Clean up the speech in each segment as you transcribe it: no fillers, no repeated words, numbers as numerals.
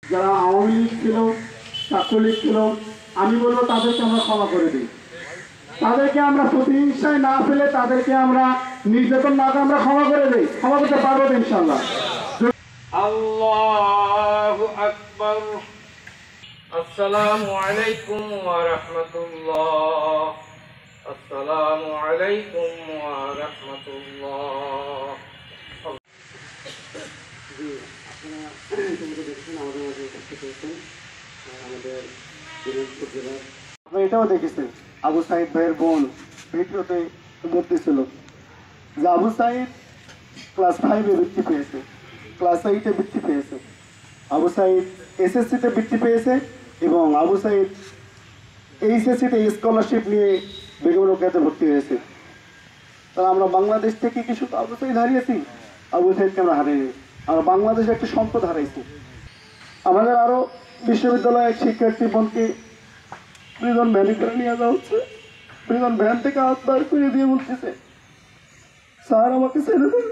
যারা আওয়ামী লীগ ছিল, ছাত্রলীগ ছিল, আমি বলবো তাদেরকে আমরা ক্ষমা করে দিই। তাদেরকে আমরা প্রতিহিংসায় না ফেলে, তাদেরকে আমরা নির্যাতন না করে আমরা ক্ষমা করে দিই। ক্ষমা করতে পারবো ইনশাআল্লাহ। আল্লাহু আকবার। আসসালামু আলাইকুম ওয়া রাহমাতুল্লাহ। আসসালামু আলাইকুম ওয়া রাহমাতুল্লাহ। এটাও দেখেছেন আবু সাইদ ভাইয়ের বোন ভিডিওতে বলতেছিল যে আবু সাইদ ক্লাস 5-এ বৃত্তি পেয়েছে, ক্লাস 8-এ বৃত্তি পেয়েছে, আবু সাইদ এসএসসিতে বৃত্তি পেয়েছে এবং আবু সাইদ এইচএসসিতে স্কলারশিপ নিয়ে বেগম রোকেয়াতে ভর্তি হয়েছে। তাহলে আমরা বাংলাদেশ থেকে কি শুধু আবু সাইদ হারিয়েছি? আবু সাইদকে আমরা হারিয়েছি, আমরা বাংলাদেশে একটি সম্পদ হারাইছি। আমাদের আরো বিশ্ববিদ্যালয়ের শিক্ষার্থী বোনকে প্রিজন ভ্যানে করে নিয়ে যাওয়া হচ্ছে। প্রিজন ভ্যান থেকে হাত বার করে দিয়ে বলতেছে, স্যার আমাকে ছেড়ে দেন,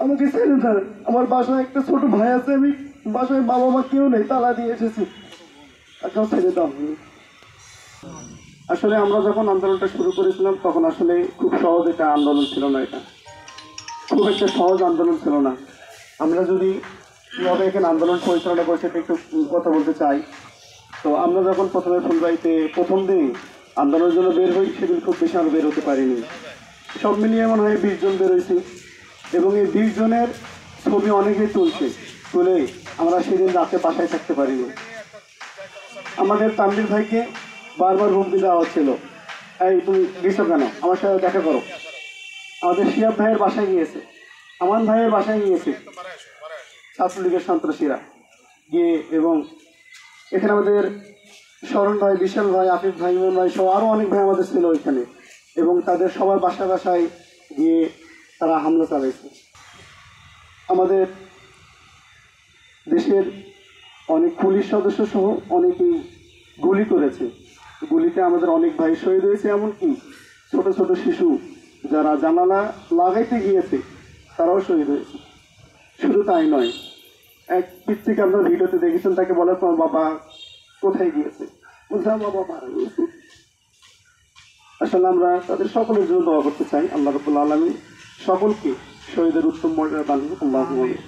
আমাকে ছেড়ে দেন, আমার বাসায় একটা ছোট ভাই আছে, আমি বাসায় বাবা মা কেউ নেই, তালা দিয়ে এসেছি, তাকেও ছেড়ে দাও। আসলে আমরা যখন আন্দোলনটা শুরু করেছিলাম তখন আসলে খুব সহজ একটা আন্দোলন ছিল না, এটা খুব একটা সহজ আন্দোলন ছিল না। আমরা যদি কীভাবে এখানে আন্দোলন পরিচালনা করে সেটা একটু কথা বলতে চাই। তো আমরা যখন প্রথমে ফুলবাড়িতে প্রথম দিন আন্দোলনের জন্য বের হই, সেদিন খুব বেশি আমরা বের হতে পারিনি। সব মিলিয়ে মনে হয় 20 জন বের হয়েছি এবং এই 20 জনের ছবি অনেকেই তুলে আমরা সেদিন রাতে বাসায় থাকতে পারিনি। আমাদের তানভীর ভাইকে বারবার হুমকি দেওয়া হচ্ছিল, এই তুমি গেছো কেন, আমার সাথে দেখা করো। আমাদের শিয়াব ভাইয়ের বাসায় গিয়েছে, আমান ভাইয়ের বাসায় গিয়েছে ছাত্রলীগের সন্ত্রাসীরা গিয়ে, এবং এখানে আমাদের শরণ ভাই, বিশাল ভাই, আফিফ ভাই, ইমন ভাই সহ আরও অনেক ভাই আমাদের ছিল ওইখানে, এবং তাদের সবার বাসায় গিয়ে তারা হামলা চালাইছে। আমাদের দেশের অনেক পুলিশ সদস্য সহ অনেকেই গুলি করেছে, গুলিতে আমাদের অনেক ভাই শহীদ হয়েছে, এমনকি ছোট ছোট শিশু যারা জানালা লাগাইতে গিয়েছে তারাও শহীদ হয়েছে। শুধু তাই নয়, এক পিতৃকে আপনার ভিডিওতে দেখেছেন, তাকে বলা তোমার বাবা কোথায় গিয়েছে, বলছিলাম বাবা মারা গিয়েছে। আসলে আমরা তাদের সকলের জন্য দোয়া করতে চাই, আল্লাহ রাব্বুল আলামিন সকলকে শহীদের উত্তম মর্যাদা দান করুন। আল্লাহুম্মা আমিন।